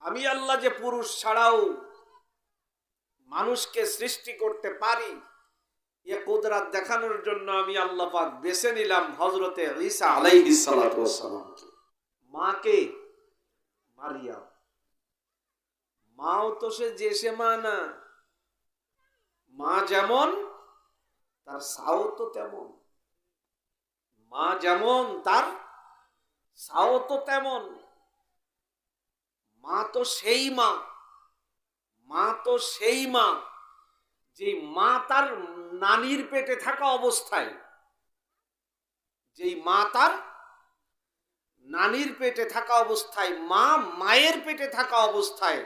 আমি আল্লাহ যে পুরুষ ছাড়াও মানুষকে সৃষ্টি করতে পারি, এ কুদরত দেখানোর জন্য আমি আল্লাহ পাক বেছে নিলাম হযরতে ঈসা আলাইহিস সালাতু ওয়াস সালামকে। মাকে মারিয়াম, মাও তো সে মা না, মা যেমন তার সাও তো তেমন, মা যেমন তার সাও তো তেমন। মা তো সেই মা, মা তো সেই মা যে মা তার নানির পেটে থাকা অবস্থায়, যেই মা তার নানির পেটে থাকা অবস্থায়, মা মায়ের পেটে থাকা অবস্থায়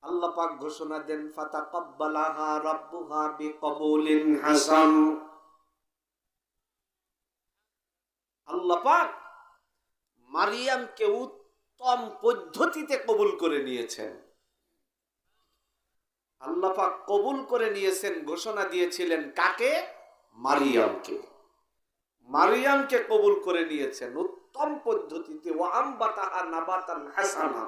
আল্লাহ পাক ঘোষণা দেন ফাতাকাব্বালাহা রাব্বুহা বিকবুলিন হাসান। আল্লাহ পাক মারিয়ামকে উত্তম পদ্ধতিতে কবুল করে নিয়েছেন। আল্লাহ পাক কবুল করে নিয়েছেন, ঘোষণা দিয়েছিলেন কাকে? মারিয়ামকে। মারিয়ামকে কবুল করে নিয়েছেন উত্তম পদ্ধতিতে। ওয়া আমবাতাহা নাবাতান হাসানা।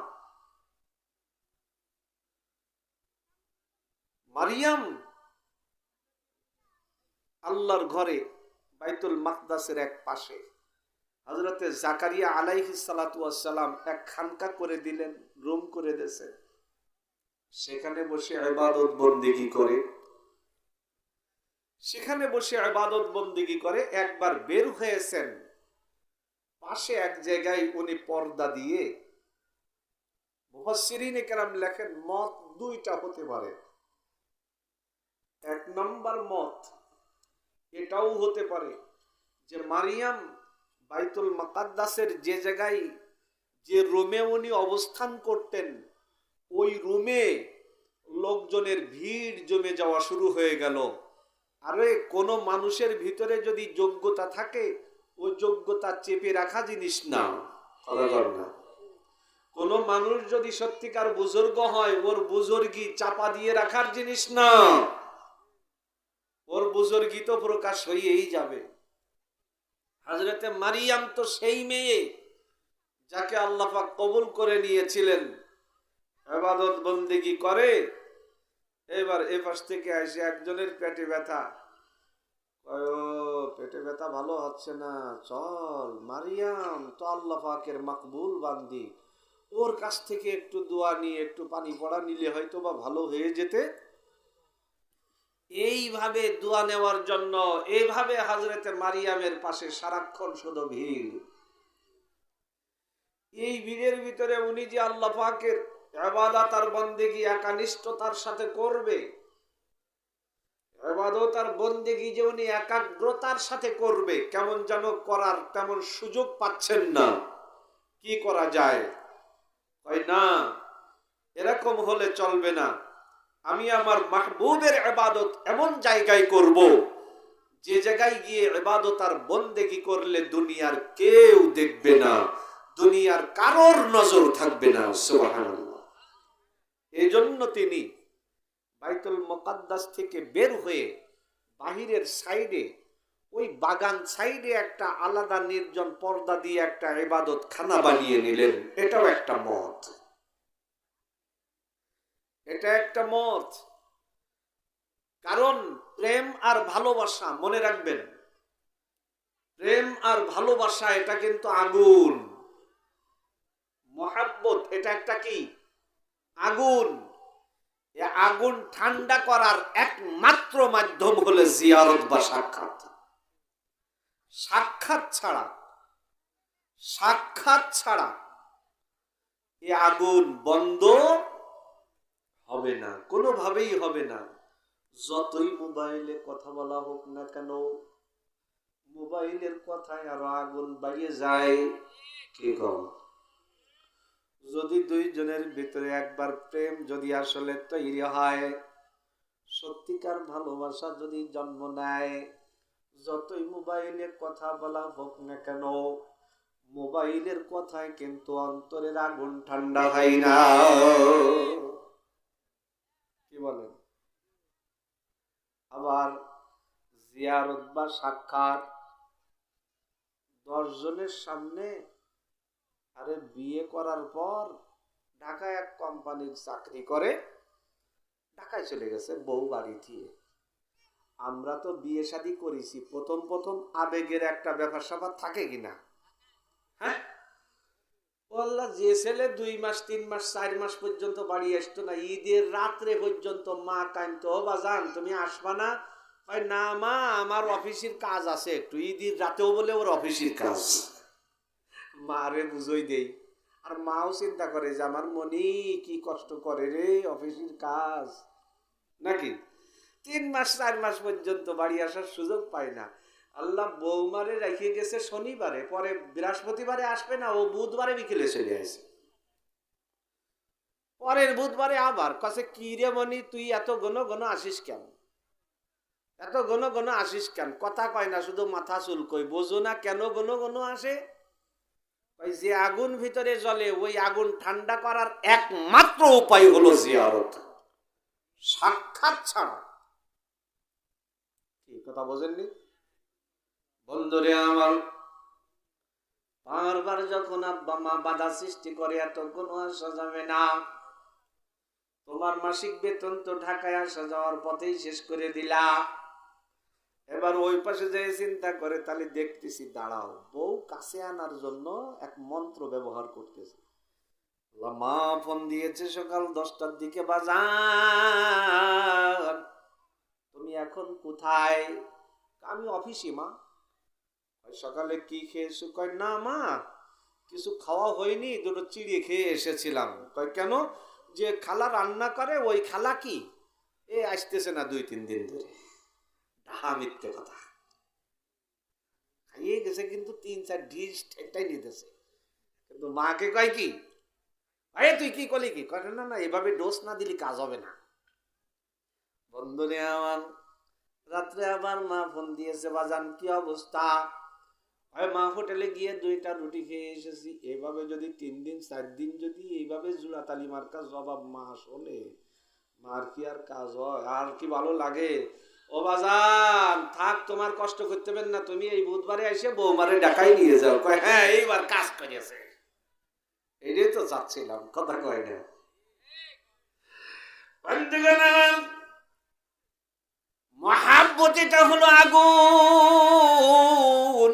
মারিয়াম আল্লাহর ঘরে বাইতুল মাকদাসের এক পাশে হযরতে জাকারিয়া আলাইহিস সালাতু ওয়াস সালাম এক খানকা করে দিলেন, রুম করে দিয়েছে। সেখানে বসে ইবাদত বন্দেগী করে, সেখানে বসে ইবাদত বন্দেগী করে। একবার বের হয়েছেন, পাশে এক জায়গায় উনি পর্দা দিয়ে, মুফাসসিরিনে কেরাম লেখেন মত দুইটা হতে পারে। এক নম্বর মত এটাও হতে পারে যে মারিয়াম বাইতুল মুকাদ্দাসের যে জায়গায়, যে রুমে উনি অবস্থান করতেন, ওই রুমে লোকজনের ভিড় জমে যাওয়া শুরু হয়ে গেল। আরে কোনো মানুষের ভিতরে যদি যোগ্যতা থাকে, ওই যোগ্যতা চেপে রাখা জিনিস না। কোন মানুষ যদি সত্যিকার বুজুর্গ হয়, ওর বুজুর্গি চাপা দিয়ে রাখার জিনিস না। ওর বুজুর্গি তো প্রকাশ হয়েই যাবে। হযরতে মারিয়াম তো সেই মেয়ে যাকে আল্লাহ পাক কবুল করে নিয়েছিলেন, ইবাদত বন্দেগী করে। এবার এ পাশ থেকে এসে একজনের পেটে ব্যথা, পেটে ব্যথা ভালো হচ্ছে না, চল মারিয়াম তো আল্লাহ পাকের মাকবুল বান্দি, ওর কাছ থেকে একটু দোয়া নিয়ে একটু পানি পড়া নিলে হয়তো বা ভালো হয়ে যেতে। এইভাবে দোয়া নেওয়ার জন্য এইভাবে হযরতে মারিয়ামের পাশে সারাক্ষণ শুধু ভিড়। এই ভিড়ের ভিতরে উনি যে আল্লাহ পাকের ইবাদত আর বন্দেগী একানিষ্ঠতার সাথে করবে, ইবাদত আর বন্দেগী যে উনি একাগ্রতার সাথে করবে, কেমন যেন করার তেমন সুযোগ পাচ্ছেন না। কি করা যায়? কয় না, এরকম হলে চলবে না। আমি আমার মাহবুবের ইবাদত এমন জায়গায় করব, যে জায়গায় গিয়ে ইবাদত আর বন্দেগী করলে দুনিয়ার কেউ দেখবে না, দুনিয়ার কারোর নজর থাকবে না। সুবহানাল্লাহ। এই জন্য তিনি বাইতুল মুকাদ্দাস থেকে বের হয়ে বাহিরের সাইডে, ওই বাগান সাইডে একটা আলাদা নির্জন পর্দা দিয়ে একটা ইবাদত খানা বানিয়ে নিলেন। এটাও একটা মত, এটা একটা মত। কারণ প্রেম আর ভালোবাসা, মনে রাখবেন, প্রেম আর ভালোবাসা এটা কিন্তু আগুন। মহাব্বত এটা একটা কি? আগুন। এই আগুন ঠান্ডা করার একমাত্র মাধ্যম হলো জিয়ারত বা সাক্ষাৎ। সাক্ষাৎ ছাড়া এই আগুন বন্ধ হবে না, কোনোভাবেই হবে না। যতই মোবাইলে কথা বলা হোক না কেন, মোবাইলের কথায় আরো আগুন বাড়িয়ে যায়। কি কম? যদি দুইজনের ভিতরে একবার প্রেম যদি আসলে তৈরি হয়, সত্যিকার ভালোবাসা যদি জন্ম নেয়, যতই মোবাইলে কথা বলা হোক না কেন, মোবাইলের কথায় কিন্তু অন্তরের আগুন ঠান্ডা হয় না। কি বলেন? আবার জিয়ারত বা সাক্ষাৎ 10 জনের সামনে, আরে বিয়ে করার পর ঢাকায় এক কোম্পানির চাকরি করে, ঢাকায় চলে গেছে বউ বাড়ি দিয়ে। আমরা তো বিয়ে শাদী করেছি, প্রথম প্রথম আবেগের একটা ব্যাপার স্যাপার থাকে কিনা? হ্যাঁ, বললা যে ছেলে 2 মাস 3 মাস 4 মাস পর্যন্ত বাড়ি আসতো না, ঈদের রাত্রে পর্যন্ত মা কাঁদতো, ও বাজান তুমি আসবা না? হয় না মা, আমার অফিসের কাজ আছে একটু, ঈদের রাতেও বলে ওর অফিসের কাজ। মারে বুঝই দেই, আর মাও চিন্তা করে যে আমার মনি কি কষ্ট করে রে, অফিসের কাজ নাকি। 3 মাস 4 মাস পর্যন্ত বাড়ি আসার সুযোগ পায় না। আল্লাহ বৌমারে রেখে গেছে শনিবারে, পরে বৃহস্পতিবারে আসবে না, ও বুধবারে বিকেলে চলে আসে। পরের বুধবারে আবার কাছে, কি রে মনি তুই এত ঘন ঘন আসিস কেন, এত ঘন ঘন আসিস কেন? কথা কয় না, শুধু মাথা চুলকই, বোঝো না কেন ঘন ঘন আসে? যে আগুন ভিতরে জ্বলে, ওই আগুন ঠান্ডা করার একমাত্র উপায় হলো জিয়ারত, সাক্ষাৎ ছাড়া। কি কথা বোঝেননি বন্ধুরে আমার? বারবার যখন আব্বা মা বাধা সৃষ্টি করে, এত কোনো আসা যাবে না, তোমার মাসিক বেতন তো ঢাকায় আসা যাওয়ার পথেই শেষ করে দিলা, এবার ওই পাশে যে চিন্তা করে, তাহলে দেখতেছি দাঁড়াও, বউ কাছে আনার জন্য এক মন্ত্র ব্যবহার করতেছে। মা ফোন দিয়েছে সকাল 10টার দিকে, বাজার তুমি এখন কোথায়? আমি অফিসে মা। সকালে কি খেয়েছো? কয় না মা কিছু খাওয়া হয়নি, দুটো চিড়ে খেয়ে এসেছিলাম। কয় কেন? যে খালা রান্না করে, ওই খালা কি এ আসতেছে না 2-3 দিন ধরে। মিথ্যে কথা, খাইয়ে গেছে কিন্তু 3-4 ডিশ একটাই নিতেছে। কিন্তু মাকে কয় কি, আরে তুই কি করলি কি? কয় না না, এভাবে ডোজ না দিলে কাজ হবে না। বন্ধুরে আমার, রাত্রে আবার মা ফোন দিয়েছে, বাজান কি অবস্থা? মা হোটেলে গিয়ে 2টা রুটি খেয়ে এসেছি। এভাবে যদি 3 দিন 4 দিন যদি এইভাবে জুড়াতালি মার্কা জবাব মা শোনে, মার কি আর কাজ হয়? আর কি ভালো লাগে? ও বাজান থাক, তোমার কষ্ট করতে হবে না, তুমি এই বুধবারে এসে বৌমারে ঢাকাই নিয়ে যাও। কয় হ্যাঁ এইবার কাজ করেছে, এটাই তো চাচ্ছিলাম, কথা কয় না। মহাব্বত এটা হলো আগুন,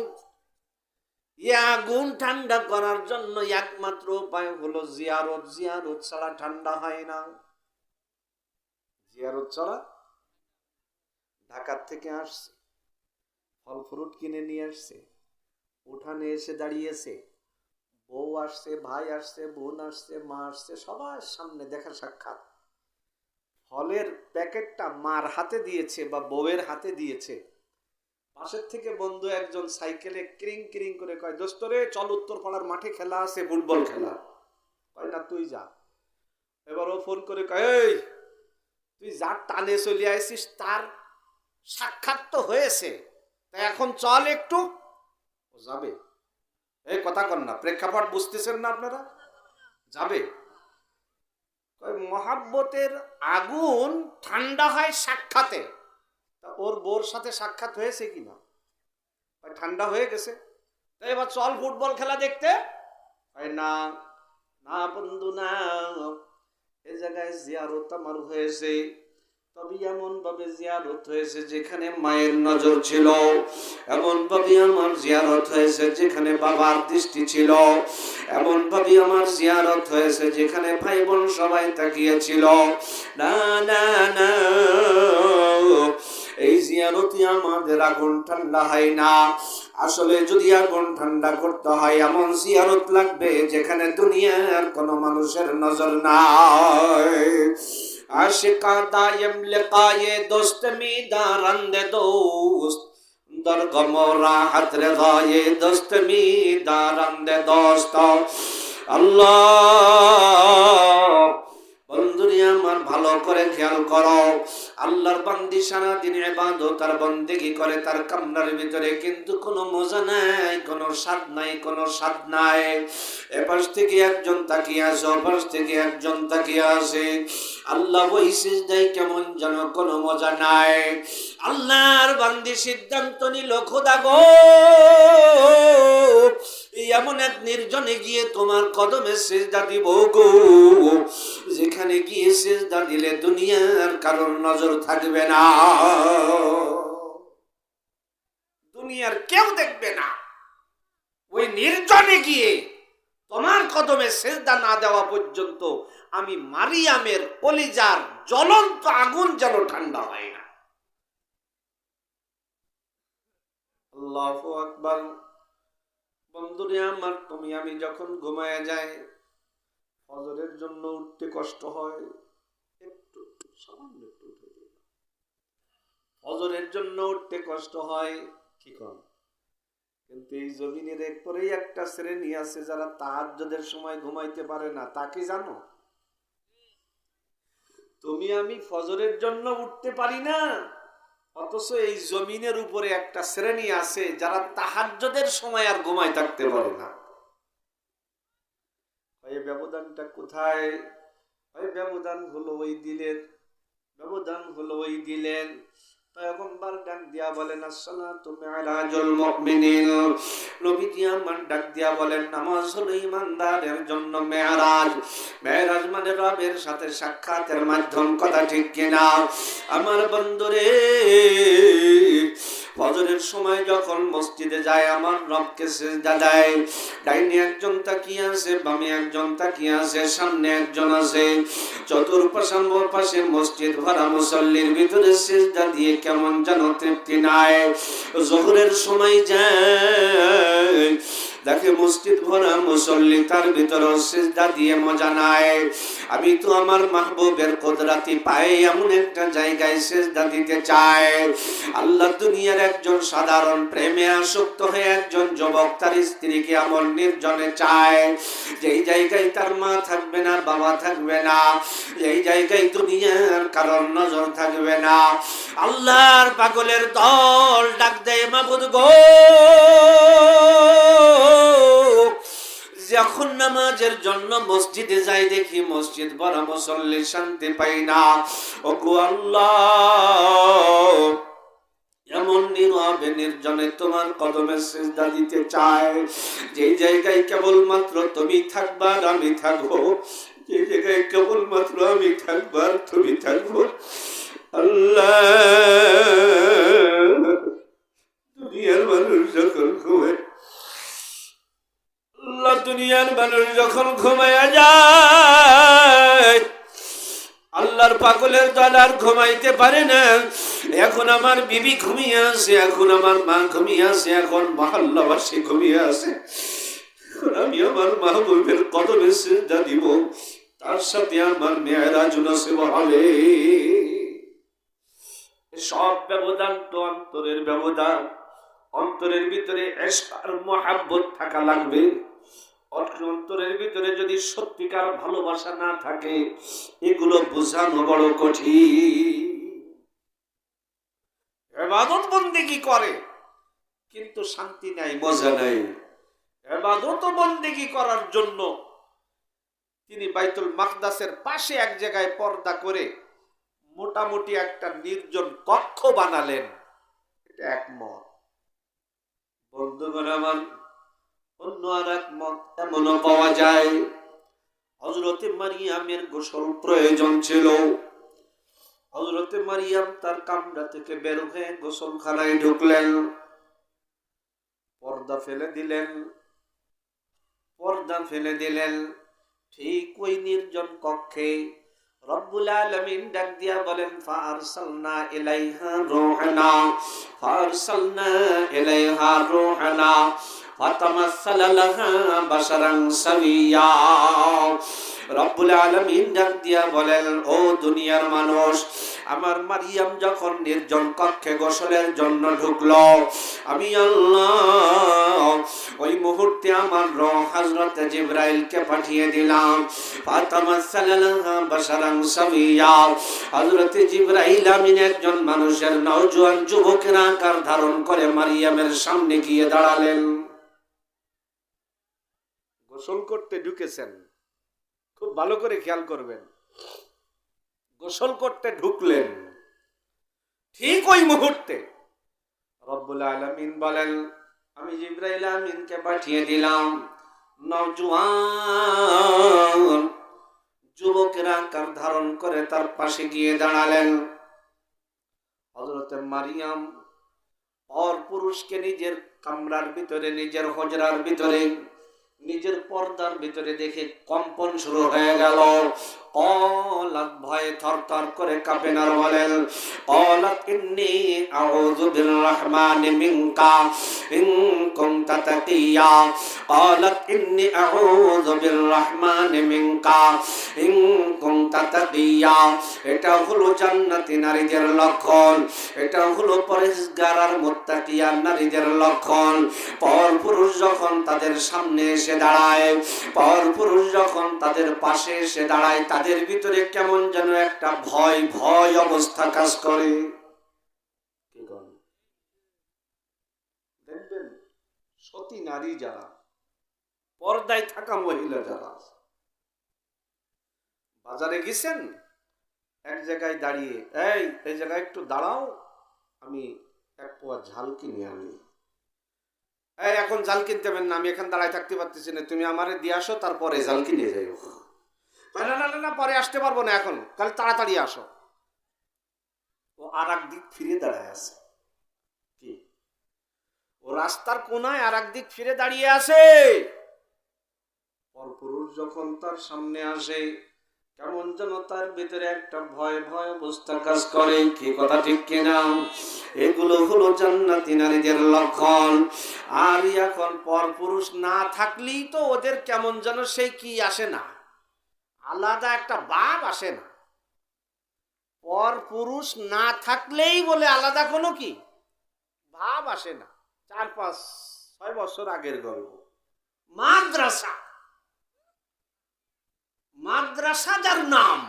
আগুন ঠান্ডা করার জন্য একমাত্র উপায় হলো জিয়ারত। জিয়ারত ছাড়া ঠান্ডা হয় না, জিয়ারত ছাড়া। ঢাকার থেকে আসছে, ফল ফ্রুট কিনে নিয়ে আসছে, উঠানে এসে দাঁড়িয়েছে, বউ আসছে, ভাই আসছে, বোন আসছে, মা আসছে, সবার সামনে দেখা সাক্ষাৎ। ফলের প্যাকেটটা মার হাতে দিয়েছে বা বউয়ের হাতে দিয়েছে, পাশের থেকে বন্ধু একজন সাইকেলে ক্রিং ক্রিং করে কয়, দোস্ত রে চল উত্তরপাড়ার মাঠে খেলা আছে, ফুটবল খেলা। কয় না তুই যা। এবার ও ফোন করে কয়, এই তুই যা টানে চলে আসিস, তার সাক্ষাৎ তো হয়েছে, তাই এখন চল একটু। ও যাবে? এই কথা কন না, প্রেক্ষাপট বুঝতেছেন না আপনারা? যাবে? মহাব্বতের আগুন ঠান্ডা হয় সাক্ষাতে। তা ওর বোর সাথে সাক্ষাৎ হয়েছে কিনা? ঠান্ডা হয়ে গেছে, তাই এবার চল ফুটবল খেলা দেখতে। না না বন্ধু না, এ জায়গায় জিয়ারত আমার হয়েছে, তবে এমন ভাবে জিয়ারত হয়েছে যেখানে মায়ের নজর ছিল, এমন ভাবে আমার জিয়ারত হয়েছে যেখানে বাবার দৃষ্টি ছিল, এমন ভাবে আমার জিয়ারত হয়েছে যেখানে ভাই বোন সবাই তাকিয়েছিল। না না না, এই জিয়ারতে আমাদের আগুন ঠান্ডা হয় না। আসলে যদি আগুন ঠান্ডা করতে হয়, এমন জিয়ারত লাগবে যেখানে দুনিয়ার কোনো মানুষের নজর নাই। আশিকা দায়েম লিকায়ে দোস্ত মি দারন্দে দোস্ত, দরগম রাহত রেগায়ে দোস্ত মি দারন্দে দোস্ত। আল্লাহ বন্ধুরে আমার, ভালো করে খেয়াল করো, আল্লাহর বান্দি সারাদিন ইবাদত আর বন্দেগি করে, তার কামনার ভিতরে কিন্তু কোনো মজা নাই, কোনো স্বাদ নাই, কোনো স্বাদ নাই। এপাশ থেকে একজন তাকিয়ে আসে, ওপাশ থেকে একজন তাকিয়ে আসে, আল্লাহ ওই সিজদায় কেমন যেন কোনো মজা নাই। আল্লাহর বান্দি সিদ্ধান্ত নিল, খোদা গো এমন এক নির্জনে গিয়ে তোমার কদমে সিজদা দিব গো, যেখানে গিয়ে সিজদা দিলে দুনিয়ার কারোর নজর থাকবে না, দুনিয়ার কেউ দেখবে না। ওই নির্জনে গিয়ে তোমার কদমে সিজদা না দেওয়া পর্যন্ত আমি মারিয়ামের কলিজার জ্বলন্ত আগুন যেন ঠান্ডা হয় না। আল্লাহু আকবার। বন্ধুরে আমার, তুমি আমি যখন ঘুমায় যাই, ফজরের জন্য উঠতে কষ্ট হয়, একটু সামান্য একটু উঠে দিই। ফজরের জন্য উঠতে কষ্ট হয়, কি কর? কিন্তু এই জমিনের এরপরেই একটা শ্রেণী আছে যারা তাহাজ্জুদের সময় ঘুমাইতে পারে না। তা কি জানো? তুমি আমি ফজরের জন্য উঠতে পারি না, অথচ এই জমিনের উপরে একটা শ্রেণী আছে যারা তাহাজ্জুদের সময় আর ঘুমায় থাকতে পারে না। এই ব্যবধানটা কোথায়? ওই ব্যবধান হলো ওই দিলের, ব্যবধান হলো ওই দিলের। পয়গম্বর ডাক দিয়া বলেন, আসসালাতু মি'রাজুল মুমিনিন। নবীজি আমার ডাক দিয়া বলেন, নামাজ হলো ঈমানদারের জন্য মেরাজ। মেরাজ মানে রবের সাথে সাক্ষাতের মাধ্যম, কথা ঠিক কিনা? আমার বন্ধুরে, ফজরের সময় যখন মসজিদে যায় আমার রবকে সিজদা দেয়, ডাইনে একজন তাকিয়ে আছে, বামে একজন তাকিয়ে আছে, সামনে একজন আছে, চতুর্পাশে মসজিদ ভরা মুসল্লির ভিতরে সিজদা দিয়ে কেমন যেন তৃপ্তি নাই। যোহরের সময় যায়, দেখে মসজিদ ভরা মুসল্লি, তার ভিতরে সিজদা দিয়ে মজা নাই। আমি তো আমার মাহবুবের কুদরতি পায়ে এমন একটা জায়গায় সিজদা দিতে চাই। আল্লাহ দুনিয়ার একজন সাধারণ প্রেমে আসক্ত হয়ে একজন যুবক তার স্ত্রীকে এমন নির্জনে চায়, যেই জায়গায় তার মা থাকবে না, বাবা থাকবে না, এই জায়গায় দুনিয়ার কারোর নজর থাকবে না। আল্লাহর পাগলের দল ডাক দেয়, মাবুদ গো, যখন নামাজের জন্য মসজিদে যাই দেখি মসজিদ ভরা মুসল্লি, শান্তি পাই না। ওগো আল্লাহ, এমন নীরবে নির্জনে তোমার কদমে সিজদা দিতে চায়, যে জায়গায় কেবলমাত্র তুমি থাকবা আর আমি থাকবো, যে জায়গায় কেবলমাত্র আমি থাকবো আর তুমি থাকবো। আল্লাহ, দুনিয়ার মানুষ যখন ঘুমায়, আল্লাহ দুনিয়ার মানুষ যখন ঘুমায়া যায়, আল্লাহর পাগলের দল আর ঘুমাইতে পারে না। এখন আমার বিবি ঘুমিয়ে আছে, এখন আমার মা ঘুমিয়ে আছে, এখন মহল্লাবাসী ঘুমিয়ে আছে। আমি আমার মাহবুবের কদমে সিজদা দিব, তার সাথে আমার মেরাজ নসিব হবে। সব ব্যবধান তো অন্তরের ব্যবধান। অন্তরের ভিতরে ইশক আর মুহাব্বত থাকা লাগবে। অন্তরের ভিতরে যদি সত্যিকার ভালোবাসা না থাকে, এগুলো বোঝানো বড় কঠিন। ইবাদত বন্দেগী করে কিন্তু শান্তি নাই, মজা নাই। ইবাদত বন্দেগী করার জন্য তিনি বাইতুল মাকদাসের পাশে এক জায়গায় পর্দা করে মোটামুটি একটা নির্জন কক্ষ বানালেন। এটা এক মত। বন্ধুগণ আমার, অন্য আর এক মত এমনও পাওয়া যায়, হযরতে মারিয়ামের গোসল প্রয়োজন ছিল। হযরতে মারিয়াম তার কামরা থেকে বের হয়ে গোসলখানায় ঢুকলেন, পর্দা ফেলে দিলেন। ঠিক ওই নির্জন কক্ষে রব্বুল আলামিন ডাক দিয়া বলেন, ফারসালনা ইলাইহা রূহানা ফাতামাসসালা লাহা বাশারান সাবিয়্যা। রব্বুল আলামিন ডাক দিয়া বলেন, ও দুনিয়ার মানুষ, আমার মারিয়াম যখন নির্জন কক্ষে গোসলের জন্য ঢুকলো, আমি আল্লাহ ওই মুহূর্তে আমার রূহ হযরত জিবরাইলকে পাঠিয়ে দিলাম। ফাতামাসসালা লাহা বাশারান সাবিয়্যা। হযরত জিবরাইল আমিন একজন মানুষের নওজোয়ান যুবকের আকার ধারণ করে মারিয়ামের সামনে গিয়ে দাঁড়ালেন। গোসল করতে ঢুকেছেন, খুব ভালো করে খেয়াল করবেন। গোসল করতে ঢুকলেন, ঠিক ওই মুহূর্তে রব্বুল আলামিন বলেন, আমি জিবরাইল আমিনকে পাঠিয়ে দিলাম। নওজোয়ান যুবকেরা আকার ধারণ করে তার পাশে গিয়ে দাঁড়ালেন। হযরত মারিয়াম পর পুরুষকে নিজের কামরার ভিতরে, নিজের হজরার ভিতরে, নিজের পর্দার ভিতরে দেখে কম্পন শুরু হয়ে গেল। কলাত ভয়ে থরথর করে কাঁপেন আর বলেন, কলাত ইন্নী আউযু বিররহমানি মিনকা ইন কুনতা তাকিয়া। কলাত ইন্নী আউযু বিররহমানি মিনকা ইন কুনতা তাকিয়া। এটা হলো জান্নাতি নারীদের লক্ষণ, এটা হলো পরেশগার আর মুত্তাকিয়া নারীদের লক্ষণ। পর পুরুষ যখন তাদের সামনে এসে দাঁড়ায়, পর পুরুষ যখন তাদের পাশে এসে দাঁড়ায়, তাদের ভিতরে কেমন যেন একটা ভয় ভয় অবস্থা কাজ করে। দেখবেন সতী নারী যারা, পর্দায় থাকা মহিলা যারা, বাজারে গেছেন, এক জায়গায় দাঁড়িয়ে, এই জায়গায় একটু দাঁড়াও, আমি এক পোয়া ঝাল কিনে আনি। এখন জাল কিনতে হবে না, আমি এখানে দাঁড়ায় থাকতে পারতেছি না, তুমি আমারে দিয়ে আসো, তারপরে জাল কিনে যাইও। না না না না, পরে আসতে পারবো না, এখন তাহলে তাড়াতাড়ি আসো। ও আর এক দিক ফিরে দাঁড়ায় আছে। কি? ও রাস্তার কোনায় আর এক দিক ফিরে দাঁড়িয়ে আছে। পরপুরুষ যখন তার সামনে আসে, কেমন যেন তার ভিতরে একটা ভয় ভয় অবস্থা কাজ করে। কি কথা ঠিক কিনা? এগুলো হলো জান্নাতি নারীদের লক্ষণ। আর এখন পরপুরুষ না থাকলেই তো ওদের কেমন যেন সেই কি আসে না, আলাদা একটা ভাব আসে না। পরপুরুষ না থাকলেই বলে আলাদা কোনো কি ভাব আসে না। 4-5-6 বছর আগের গল্প। মাদ্রাসা, মাদ্রাসা যার নাম,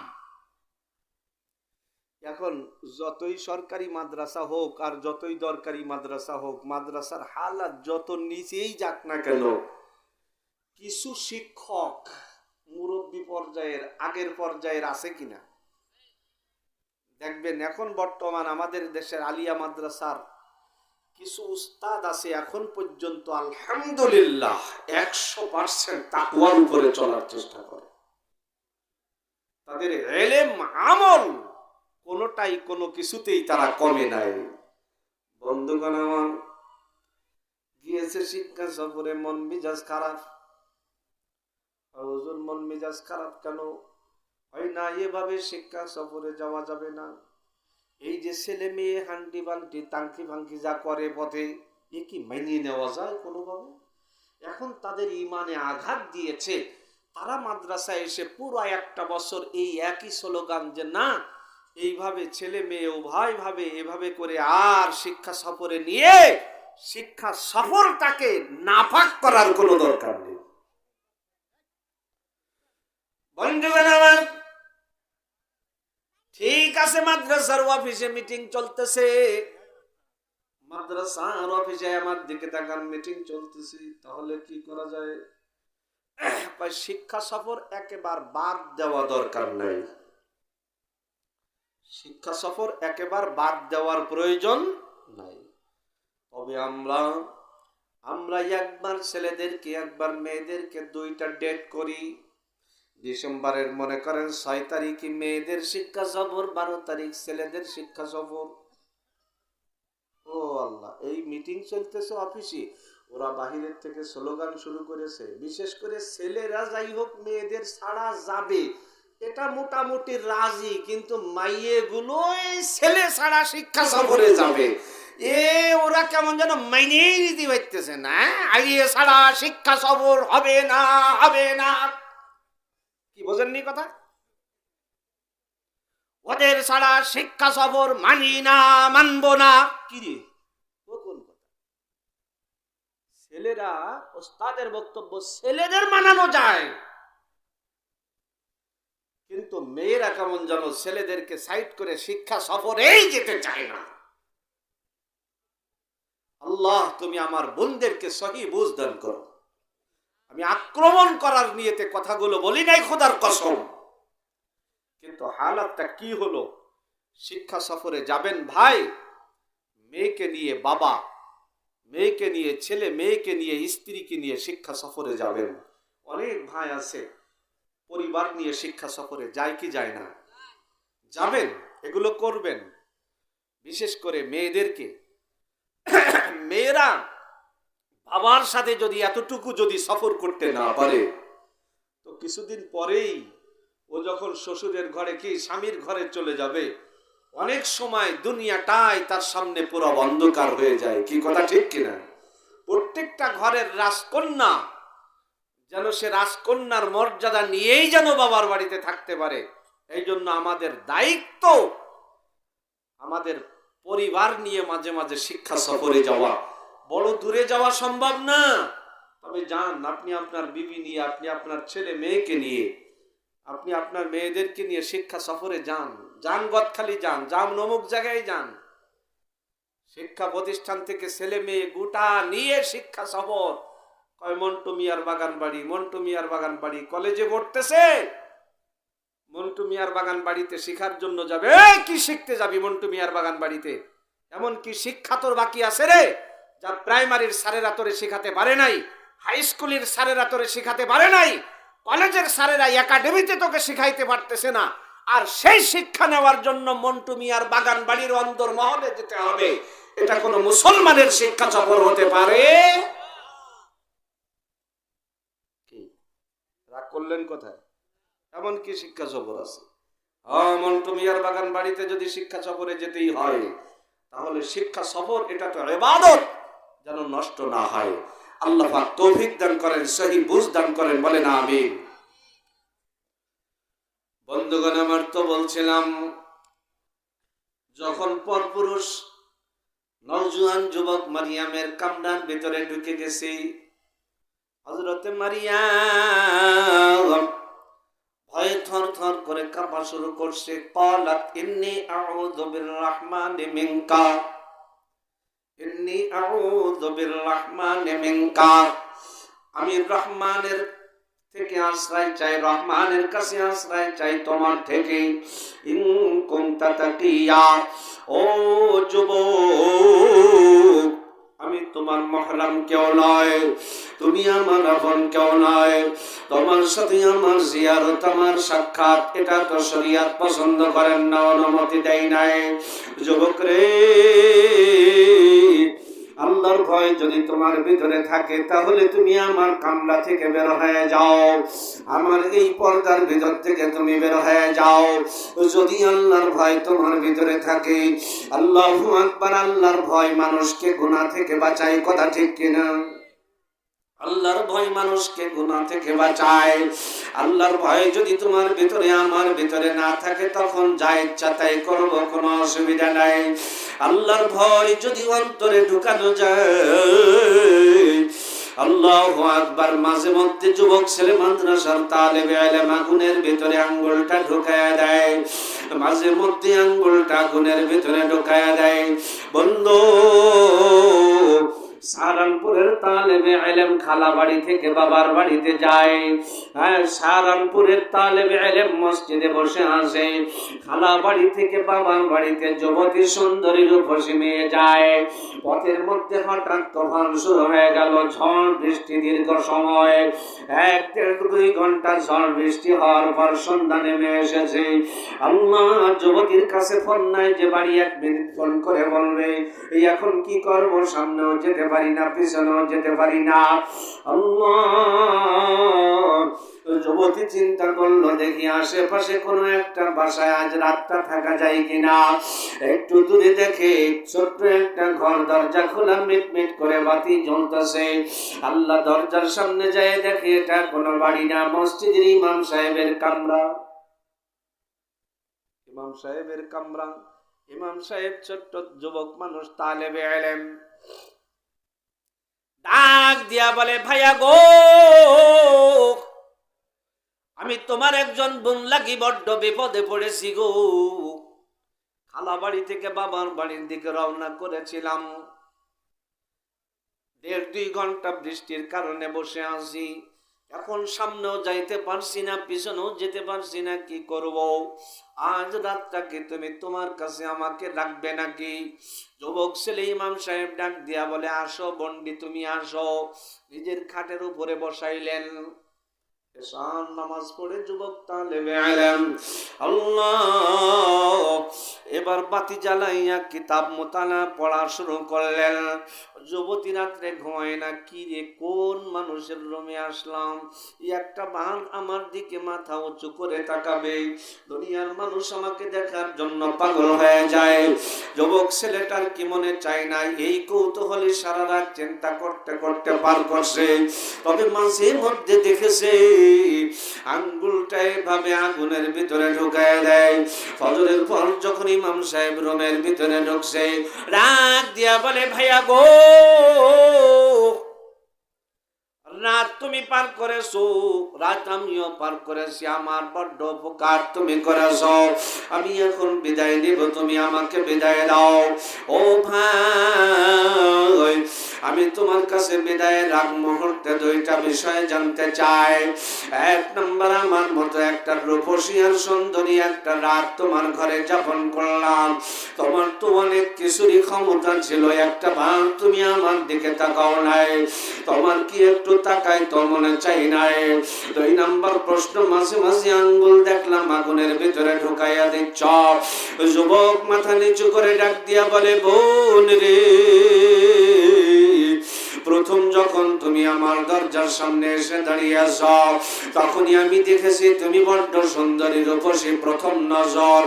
এখন যতই সরকারি মাদ্রাসা হোক আর যতই দরকারি মাদ্রাসা হোক, মাদ্রাসার হালাত যত নিচেই যাক না কেন, কিছু শিক্ষক মুরব্বী পর্যায়ের, আগের পর্যায়ের আছে কিনা দেখবেন। এখন বর্তমান আমাদের দেশের আলিয়া মাদ্রাসার কিছু উস্তাদ আছে এখন পর্যন্ত আলহামদুলিল্লাহ 100% তাকওয়ার উপরে চলার চেষ্টা করে। তাদের ইলম আমল কোনোটাই কোনো কিছুতেই তারা কমে নাই। বন্ধুগণ আমার, গিয়েছে শিক্ষা সফরে, মন মেজাজ খারাপ। হুজুর মন মেজাজ খারাপ কেন? হয় না, এভাবে শিক্ষা সফরে যাওয়া যাবে না। এই যে ছেলে মেয়ে হান্ডি বান্টি তাঙ্কি ভাঙ্কি যা করে পথে, এ কি মানিয়ে নেওয়া যায় কোনোভাবে? এখন তাদের ইমানে আঘাত দিয়েছে। তারা মাদ্রাসায় এসে পুরো একটা বছর এই একই স্লোগান যে না, এইভাবে ছেলে মেয়ে উভয় ভাবে এভাবে করে আর শিক্ষা সফরে নিয়ে শিক্ষা সফরটাকে নাপাক করার কোনো দরকার নেই। বন্ধুগণ আমার, ঠিক আছে, মাদ্রাসার অফিসে মিটিং চলতেছে, মাদ্রাসার অফিসে আমার দিকে তাকান, মিটিং চলতেছে, তাহলে কি করা যায়? শিক্ষা সফর একেবারে বাদ দেওয়া দরকার নাই। শিক্ষা সফর একেবারে বাদ দেওয়ার প্রয়োজন নাই। তবে আমরা একবার ছেলেদেরকে একবার মেয়েদেরকে 2টা ডেট করি। ডিসেম্বরের মনে করেন 6 তারিখে মেয়েদের শিক্ষা সফর, 12 তারিখ ছেলেদের শিক্ষা সফর। ও আল্লাহ, এই মিটিং চলতেছে অফিসে, ওরা বাহিরের থেকে স্লোগান শুরু করেছে। বিশেষ করে ছেলেরা যাই হোক মেয়েদের ছাড়া যাবে, এটা মোটামুটি রাজি, কিন্তু মাইয়েগুলো ছেলে ছাড়া শিক্ষা সফরে যাবে, ওরা কেমন যেন মাইনেই নিতে পারতেছে না। আইয়ে ছাড়া শিক্ষা সফর হবে না, হবে না। কি বোঝেননি কথা? ওদের ছাড়া শিক্ষা সফর মানি না, মানব না। কি রে, কোন কথা? ছেলেরা, ওস্তাদের বক্তব্য ছেলেদের মানানো যায়, কিন্তু মেয়েরা কেমন যেন ছেলেদেরকে সাইড করে শিক্ষা সফরেই যেতে চায় না। আল্লাহ, তুমি আমার বোনদেরকে সহি বুঝ দান করো। আমি আক্রমণ করার নিয়তে কথাগুলো বলি নাই, খোদার কসম। কিন্তু হালাতটা কি হলো? শিক্ষা সফরে যাবেন ভাই, মেয়েকে নিয়ে বাবা, মেয়েকে নিয়ে, ছেলে মেয়েকে নিয়ে, স্ত্রীকে নিয়ে শিক্ষা সফরে যাবেন। অনেক ভাই আছে পরিবার নিয়ে শিক্ষা সফরে যায় কি যায় না? যাবেন, এগুলো করবেন। বিশেষ করে মেয়েদেরকে, মেয়েরা বাবার সাথে যদি এতটুকু যদি সফর করতে না পারে, তো কিছুদিন পরেই ও যখন শ্বশুরের ঘরে কি স্বামীর ঘরে চলে যাবে, অনেক সময় দুনিয়াটাই তার সামনে পুরো অন্ধকার হয়ে যায়। কি কথা ঠিক কিনা? প্রত্যেকটা ঘরের রাজকন্যা যেন সে রাজকন্যার মর্যাদা নিয়েই যেন বাবার বাড়িতে থাকতে পারে। এই জন্য আমাদের দায়িত্ব আমাদের পরিবার নিয়ে মাঝে মাঝে শিক্ষা সফরে যাওয়া। বড় দূরে যাওয়া সম্ভব না, তবে যান, আপনি আপনার বিবি নিয়ে, আপনি আপনার ছেলে মেয়েকে নিয়ে, আপনি আপনার মেয়েদেরকে নিয়ে শিক্ষা সফরে যান। যান গদখালি যান, যান অমুক জায়গায় যান। শিক্ষা প্রতিষ্ঠান থেকে ছেলে মেয়ে গোটা নিয়ে শিক্ষা সফর। কয় মন্টু মিয়ার বাগান বাড়ি, মন্টু মিয়ার বাগান বাড়ি, কলেজে পড়তেছে, মন্টু মিয়ার বাগান বাড়িতে শিখার জন্য যাবে। কি শিখতে যাবি মন্টু মিয়ার বাগান বাড়িতে? এমন কি শিক্ষা তোর বাকি আছে রে, যা প্রাইমারির স্যারেরা তোরে শিখাতে পারে নাই, হাই স্কুলের স্যারেরা তোরে শিখাতে পারে নাই, কলেজের স্যারেরা একাডেমিতে তোকে শিখাইতে পারতেছে না। আর সেই শিক্ষা নেওয়ার জন্য মন্টু মিয়ার বাগান বাড়ির অন্দর মহলে যেতে হবে? এটা কোন মুসলমানের শিক্ষা সফর হতে পারে? কি রাগ করলেন কোথায়? এমন কি শিক্ষা সফর আছে? মন্টু মিয়ার বাগান বাড়িতে যদি শিক্ষা সফরে যেতেই হয়, তাহলে শিক্ষা সফর এটা তো ইবাদত, যেন নষ্ট না হয়। আল্লাহ পাক তৌফিক দান করেন, সহি বুঝ দান করেন, বলেন আমিন। বন্ধুগণ আমার, তো বলছিলাম যখন পরপুরুষ নওজোয়ান যুবক মারিয়ামের কামরার ভিতরে ঢুকে গেছে, হযরতে মারিয়াম ভয়ে থরথর করে কাঁপা শুরু করছে। ক্বালাত ইন্নী আউযু বিররহমানি মিনকা, ইন্নী আউযু বিররহমানি মিনকা, আমি রহমানের থেকে আশ্রয় চাই, রহমানের কাছে আশ্রয় চাই তোমার থেকে। ইন কুনতা তাকিয়া, ও যুবক, আমি তোমার মাহরাম কেউ নয়, তুমি আমার আপন কেউ নয়, তোমার সাথে আমার জিয়ারত, আমার সাক্ষাৎ, এটা তো শরীয়ত পছন্দ করেন না, অনুমতি দেয় নাই। যুবক রে, আল্লাহর ভয় যদি তোমার ভিতরে থাকে, তাহলে তুমি আমার কামরা থেকে বের হয়ে যাও, আমার এই পর্দার ভিতর থেকে তুমি বের হয়ে যাও। যদি আল্লাহর ভয় তোমার ভিতরে থাকে, আল্লাহু আকবার, আল্লাহর ভয় মানুষকে গুনাহ থেকে বাঁচায়, কথা ঠিক কিনা? আল্লাহর ভয় মানুষকে গুনাহ থেকে বাঁচায়। আল্লাহর ভয় যদি তোমার ভিতরে আমার ভিতরে না থাকে, তখন যা ইচ্ছা তাই করব, কোনো অসুবিধা নাই। আল্লাহর ভয় যদি অন্তরে ঢুকানো যায়, আল্লাহু আকবার, মাঝে মধ্যে যুবক ছেলে মাদ্রাসার তালেবে ইলম আগুনের ভিতরে আঙ্গুলটা ঢুকায়া দেয়, মাঝে মধ্যে আঙ্গুলটা আগুনের ভিতরে ঢুকায়া দেয়। বন্ধু, সাহারানপুরের তালেবে ইলম খালা বাড়ি থেকে বাবার বাড়িতে যায়, সাহারানপুরের তালেবে ইলম মসজিদে বসে আসে, খালা বাড়ি থেকে বাবার বাড়িতে যুবতী সুন্দরী রূপসী মেয়ে যায়। পথের মধ্যে হঠাৎ তুফান শুরু হয়ে গেল, ঝড় বৃষ্টি দীর্ঘ সময়, 1-1.5-2 ঘন্টা ঝড় বৃষ্টি হওয়ার পর সন্ধ্যা নেমে এসেছে। আল্লাহ, যুবতীর কাছে ফোন নাই যে বাড়ি 1 মিনিট ফোন করে বলবে, এই এখন কি করব, সামনেও যেতে পারি না, পিছনেও যেতে পারি না। আল্লাহ, যুবতী চিন্তা করলো, দেখি আশেপাশে কোনো একটা বাসায় আজ রাতটা থাকা যায় কিনা। একটু দূরে দেখে ছোট্ট একটা ঘর, দরজা খোলা, মিটমিট করে বাতি জ্বলতেছে। আল্লাহ, দরজার সামনে যায় দেখে এটা কোনো বাড়ি না, মসজিদের ইমাম সাহেবের কামরা। ইমাম সাহেবের কামরা। ইমাম সাহেব ছোট্ট যুবক মানুষ, তালেবে ইলম, ডাক দিয়া বলে, ভাইয়া গো, আমি তোমার একজন বোন লাগি বড্ড বিপদে পড়েছি গো। খালা বাড়ি থেকে বাবার বাড়ির দিকে রওনা করেছিলাম, 1.5-2 ঘন্টা বৃষ্টির কারণে বসে আছি, এখন সামনেও যাইতে পারছি না, পিছনেও যেতে পারছি না, কি করব? আজ রাতটাকে তুমি তোমার কাছে আমাকে রাখবে নাকি? যুবক ছেলে ইমাম সাহেব ডাক দিয়া বলে, আসো বন্ডি, তুমি আসো। নিজের খাটের উপরে বসাইলেন। এশার নামাজ পড়ে যুবক তালেবে ইলম আল্লাহ এবার বাতি জ্বালাইয়া কিতাব মোতালা পড়া শুরু করলেন। যুবতী রাত্রে ঘুমায় না, কি রে কোন মানুষের রুমে আসলাম? একটা বাঘ আমার দিকে মাথা উঁচু করে তাকাবে, দুনিয়ার মানুষ আমাকে দেখার জন্য পাগল হয়ে যায়। যুবক ছেলেটার কি মনে চায় না, এই কৌতূহলী সারা রাত চিন্তা করতে করতে পার করছে। তবে মাঝে মধ্যে দেখেছে আঙ্গুলটা এভাবে আগুনের ভিতরে ঢুকায় দেয়। ফজরের পর যখন ইমাম সাহেব রুমের ভিতরে ঢুকছে, রাগ দিয়া বলে, ভাইয়া গো, রাত তুমি পার করেছো, রাত আমিও পার করেছি, আমার বড্ড উপকার তুমি করেছো। আমি এখন বিদায় নিব, তুমি আমাকে বিদায় দাও। ও ভাই, আমি তোমার কাছে বিদায়ের আগ মুহূর্তে দুইটা বিষয় জানতে চাই। এক নম্বর, আমার মতো একটা রূপসী আর সুন্দরী একটা রাত তোমার ঘরে যাপন করলাম, তোমার তো অনেক কিছুরই ক্ষমতা ছিল, একটা বার তুমি আমার দিকে তাকাও নাই, তোমার কি একটু তাকাই তো মনে চাই নাই? দুই নম্বর প্রশ্ন, মাঝে মাঝে আঙ্গুল দেখলাম আগুনের ভিতরে ঢুকাইয়া দিচ্ছ। যুবক মাথা নিচু করে ডাক দিয়া বলে, বোন রে, প্রথম যখন তুমি আমার দরজার সামনে এসে দাঁড়িয়েছ, তখনই আমি দেখেছি তুমি বড্ড সুন্দরী রূপসী। প্রথম নজর,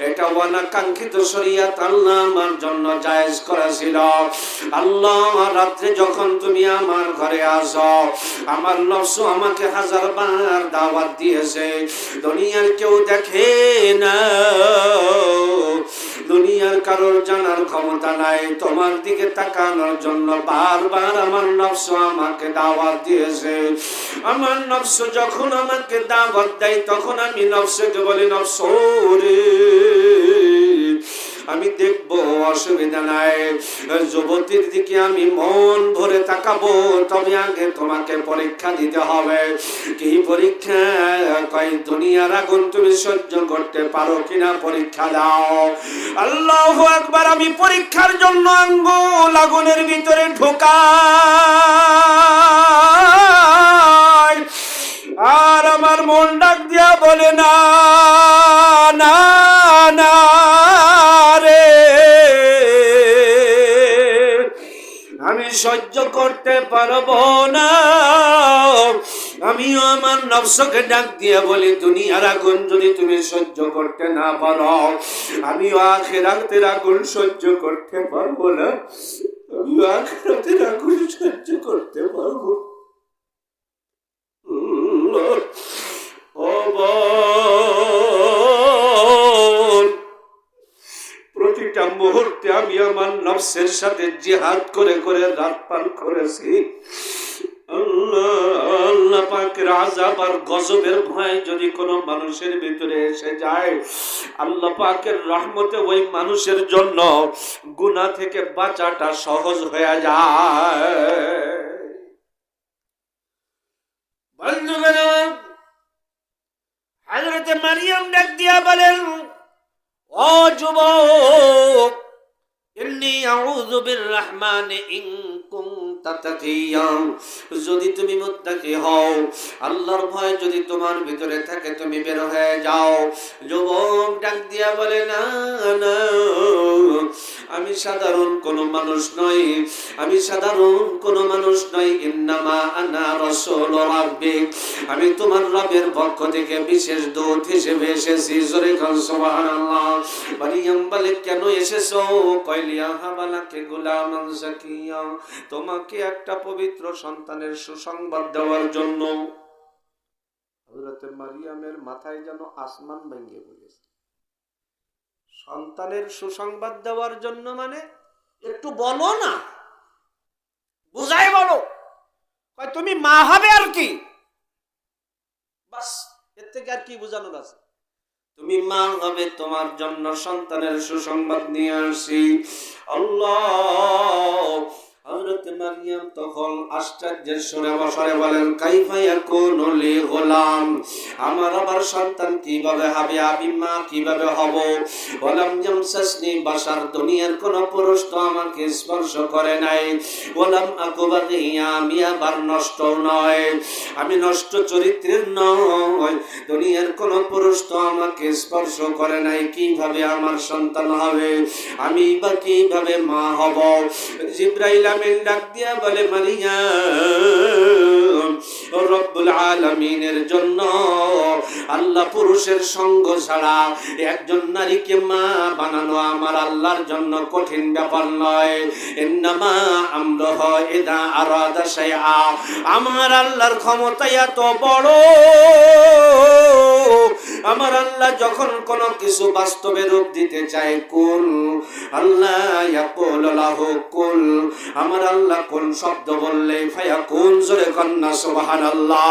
এটা অনাকাঙ্ক্ষিত শরীয়ত আল্লাহ আমার জন্য জায়েজ করেছিল। আল্লাহ রাত্রে যখন তুমি আমার ঘরে আসো, আমার নফস আমাকে হাজারবার দাওয়াত দিয়েছে। দুনিয়ার কেউ দেখে না, দুনিয়ার কারোর জানার ক্ষমতা নাই, তোমার দিকে তাকানোর জন্য বারবার আমার নফস আমাকে দাওয়াত দিয়েছে। আমার নফস যখন আমাকে দাওয়াত দেয়, তখন আমি নফসকে বলি, নফস রে, আমি দেখবো, অসুবিধা নাই। যুবতীর দিকে আমি মন ভরে তাকাবো, তবে আগে তোমাকে পরীক্ষা দিতে হবে। কি পরীক্ষা? কয়, দুনিয়ার আগুন তুমি সহ্য করতে পারো কিনা পরীক্ষা দাও। আল্লাহু আকবার। আমি পরীক্ষার জন্য আঙ্গুল আগুনের ভিতরে ঢোকাই, আর আমার মন ডাক দিয়া বলে, না না না রে, আমি সহ্য করতে পারবো না। আমিও আমার নফসকে ডাক দিয়ে বলি, দুনিয়ার আগুন যদি তুমি সহ্য করতে না পারো, আমিও আখিরাতের আগুন সহ্য করতে পারবো না। আমিও আখিরাতের আগুন সহ্য করতে পারবো। প্রতিটা মুহূর্তে আমি আমার নফসের সাথে জিহাদ করে করে রাত পার করেছি। আল্লাহ পাকের আযাব আর গজবের ভয় যদি কোনো মানুষের ভিতরে এসে যায়, আল্লাহ পাকের রহমতে ওই মানুষের জন্য গুনাহ থেকে বাঁচাটা সহজ হয়ে যায়। বন্ধুগণ, হযরত মারিয়াম ডাক দিয়া বলেন, ও যুবক, ইন্নী আউযু বিররহমানি ইন কুনতা তাকিয়া, যদি তুমি মুত্তাকি হও, আল্লাহর ভয় যদি তোমার ভিতরে থাকে, তুমি বের হয়ে যাও। যুবক ডাক দিয়া বলে, না না, আমি সাধারণ কোন মানুষ নই, আমি সাধারণ কোন মানুষ নই। ইন্নামা আনা রাসূলু রাব্বিক, আমি তোমার রবের পক্ষ থেকে বিশেষ দূত হিসেবে এসেছি। জোরে বল সুবহানাল্লাহ। মারিয়াম বলে, কেন এসেছো? কইলিয়া হাবালাকে গোলামান যাকিয়া, তোমাকে একটা পবিত্র সন্তানের সুসংবাদ দেওয়ার জন্য। হযরত মারিয়ামের মাথায় যেন আসমান ভেঙে পড়েছে। সন্তানের সুসংবাদ দেওয়ার জন্য মানে একটু বলো না, বুঝাই বলো। কয় তুমি মা হবে আর কি, বাস, এর থেকে আর কি বোঝানোর আছে? তুমি মা হবে, তোমার জন্য সন্তানের সুসংবাদ নিয়ে আসি। আল্লাহ হযরত মারইয়াম তখন আশ্চর্যের সুরে বলেন, কাইফা ইয়াকুনু লি গোলাম, আমার আবার সন্তান কিভাবে হবে, আমি মা কিভাবে হব? ওয়ালাম ইয়ামসাসনি বাশার, দুনিয়ার কোন পুরুষ তো আমাকে স্পর্শ করে নাই। ওয়ালাম আকু বাগিয়া, আমি আবার নষ্ট নয়, আমি নষ্ট চরিত্রের নয়, দুনিয়ার কোন পুরুষ তো আমাকে স্পর্শ করে নাই, কিভাবে আমার সন্তান হবে, আমি বা কিভাবে মা হব? জিবরাইল আমিন ডাক দিয়া বলে, মারিয়াম, রব্বুল আলামিনের জন্য আল্লাহ পুরুষের সঙ্গ ছাড়া একজন নারীকে মা বানানো আমার আল্লাহর জন্য কঠিন ব্যাপার নয়। ইন্নামা আমরুহু ইযা আরাদা শাইআ, আমার আল্লাহর ক্ষমতা এত বড়, আমার আল্লাহ যখন কোন কিছু বাস্তবে রূপ দিতে চায়, কুল, আল্লাহ ইয়াকুল লাহু কুল, আমার আল্লাহ কোন শব্দ বললে ফায়াকুন, জোরে কন্না সুবহানাল্লাহ।